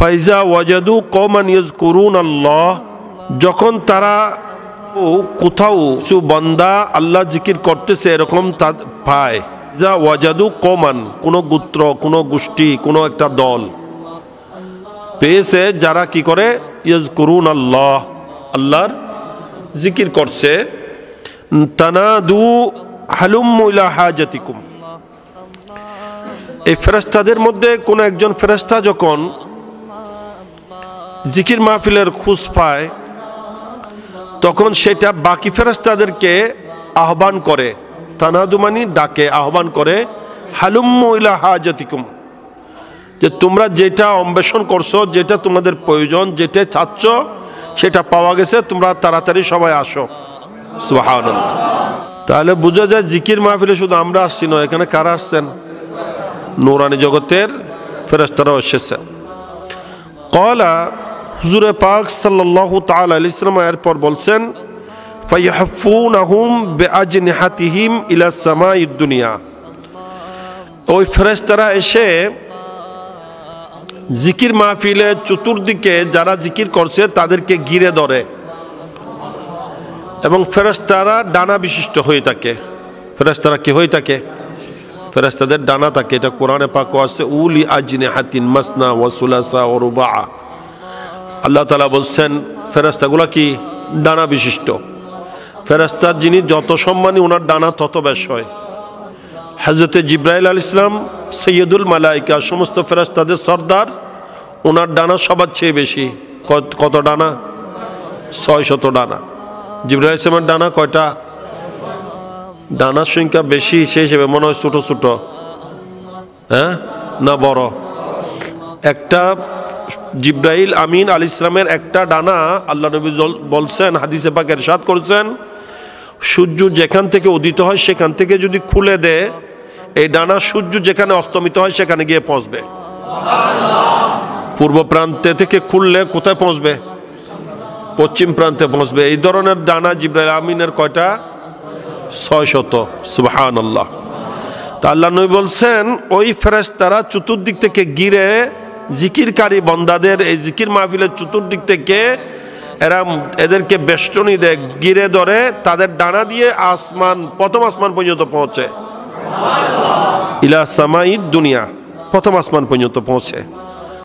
ফাইজা ওয়াজাদু কওমান ইয়াজকুরুনাল্লাহ, যখন তারা কোথাও কিছু বান্দা আল্লাহ জিকির করতেছে এরকম পায়, যা ওয়াজাদু কওমান, কোনো গোত্র, কোনো গোষ্ঠী, কোনো একটা দল পেয়েছে যারা কি করে ইয়াজকুরুনাল্লাহ, আল্লাহর জিকির করছে, তানাদু হালুম্মু ইলা হাজাতিকুম। এই ফেরেশতাদের মধ্যে কোন একজন ফেরেশতা যখন জিকির মাহফিলের খোঁজ পায় তখন সেটা বাকি ফেরেশতাদেরকে আহ্বান করে, তানাদু মানে ডাকে, আহ্বান করে, হালুম্মু ইলা হাজাতিকুম, যে তোমরা যেটা অন্বেষণ করছো, যেটা তোমাদের প্রয়োজন, যেটা চাচ্ছ সেটা পাওয়া গেছে, তোমরা তাড়াতাড়ি সবাই আসো। সুবহানাল্লাহ। তাহলে বোঝা যায় জিকির মাহফিলে শুধু আমরা আসছি না, এখানে কারা আসছেন? নূরানি জগতের ফেরেশতারাও এসেছেন। ক্বালা, হুজুরে পাক সাল্লাল্লাহু তাআলা আলাইহি ওয়াসাল্লাম এরপর বলছেন, ফায়াহফুনাহুম বিআজনিহাতিহিম ইলা সামাইদ দুনিয়া। ওই ফেরেশতারা এসে জিকির মাহফিলে চতুর্দিকে যারা জিকির করছে তাদেরকে ঘিরে ধরে এবং ফেরেশতারা ডানা বিশিষ্ট হয়ে থাকে। ফেরেশতারা কি হয়ে থাকে? ফেরেশতাদের ডানা থাকে, এটা কোরআনে পাকে আছে, উলি আজনিহাতিন মাসনা ওয়া সুলাসা ওয়া রুবা। আল্লাহ তাআলা বলছেন ফেরেশতাগুলো কি ডানা বিশিষ্ট। ফেরেশতার যিনি যত সম্মানী ওনার ডানা তত বেশ হয়। হযরতে জিবরাইল আলাইহিস সালাম সৈয়দুল মালাইকা, সমস্ত ফেরেশতাদের সরদার, ওনার ডানা সবার চেয়ে বেশি। কত ডানা? 600 ডানা। জিবরাইল আলাইহিস সালামের ডানা কয়টা? ডানার সংখ্যা বেশি, সেই হিসেবে মনে হয় ছোট ছোট, হ্যাঁ না বড়? একটা জিবরাইল আমিন আলাইহিস সালামের একটা ডানা, আল্লাহ নবী বলছেন, হাদিসে পাক ইরশাদ করেছেন, সূর্য যেখান থেকে উদিত হয় সেখান থেকে যদি খুলে দেয়, এই ডানা সূর্য যেখানে অস্তমিত হয় সেখানে গিয়ে পৌঁছবে। পূর্ব প্রান্তে থেকে খুললে কোথায় পৌঁছবে? পশ্চিম প্রান্তে পৌঁছবে। এই ধরনের ডানা জিবরাইল আমিনের কয়টা? 600। সুবহানাল্লাহ। তা আল্লাহ নবী বলছেন ওই ফেরেশতারা চতুর্দিক থেকে ঘিরে জিকিরকারী বান্দাদের এই জিকির মাহফিলের চতুর্দিক থেকে এদেরকে বেষ্টনী দেয়, ঘিরে ধরে, তাদের ডানা দিয়ে আসমান, প্রথম আসমান পর্যন্ত পৌঁছে, ইলা সামাইদ দুনিয়া, প্রথম আসমান পর্যন্ত পৌঁছে।